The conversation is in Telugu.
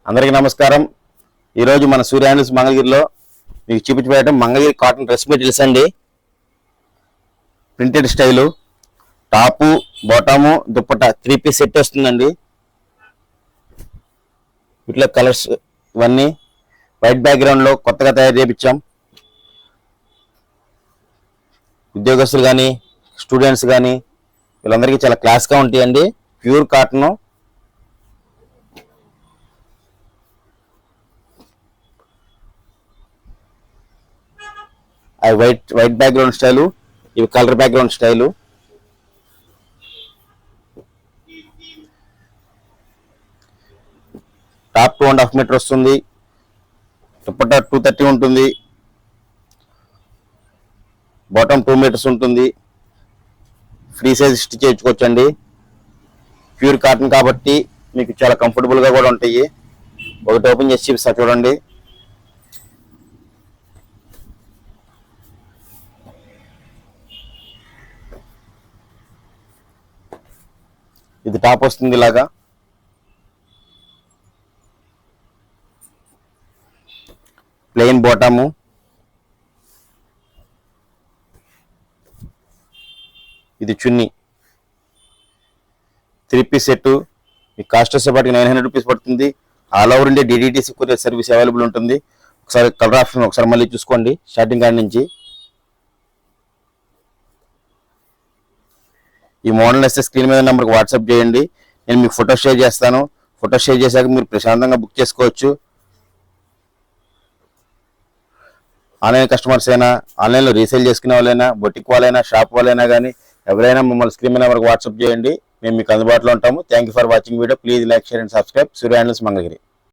అందరికీ నమస్కారం। ఈ రోజు మన సూర్య హ్యాండ్లూమ్స్ మంగళగిరిలో మీకు చూపించబోయేటం మంగళగిరి కాటన్ డ్రెస్ మెటీరియల్స్ అండి। Printed style, top bottom dupatta 3 piece set వస్తుందండి। వీటిలో కలర్స్ ఇవన్నీ వైట్ బ్యాక్గ్రౌండ్ లో కొత్తగా తయారు చేయించాం। ఉద్యోగస్తులు కానీ స్టూడెంట్స్ కానీ వీళ్ళందరికీ చాలా క్లాస్గా ఉంటాయండి। Pure cotton, white background style, ఇవి colour background style. Top 2.5 metre వస్తుంది, దుపట్టా 230 ఉంటుంది, బాటమ్ 2 మీటర్స్ ఉంటుంది। ఫ్రీ సైజ్ స్టిచ్ చేయించుకోవచ్చండి। ప్యూర్ కాటన్ కాబట్టి మీకు చాలా కంఫర్టబుల్గా కూడా ఉంటాయి। ఒకటి ఓపెన్ చేసి చూపిస్తా చూడండి। ఇది టాప్ వస్తుంది ఇలాగా, ప్లెయిన్ బాటము, ఇది చున్నీ। 3 పీస్ సెట్, ఈ కాస్ట్ వచ్చేపాటికి 900 రూపీస్ పడుతుంది। All over India DDTC courier service available ఉంటుంది। ఒకసారి కలర్ ఆప్షన్ ఒకసారి మళ్ళీ చూసుకోండి స్టార్టింగ్ కాడి నుంచి। ఈ మోడల్ వస్తే స్క్రీన్ మీద నెంబర్కి వాట్సాప్ చేయండి, నేను మీకు ఫోటో షేర్ చేస్తాను। ఫోటో షేర్ చేశాక మీరు ప్రశాంతంగా బుక్ చేసుకోవచ్చు। ఆన్లైన్ కస్టమర్స్ అయినా, ఆన్లైన్లో రీసేల్ చేసుకునే వాళ్ళైనా, బొటిక్ వాళ్ళైనా, షాప్ వాళ్ళైనా కానీ ఎవరైనా మమ్మల్ని స్క్రీన్ మీద నెంబర్కి వాట్సాప్ చేయండి, మేము మీకు అందుబాటులో ఉంటాము। Thank you for watching video. Please like, share and subscribe Surya handlooms Mangalagiri.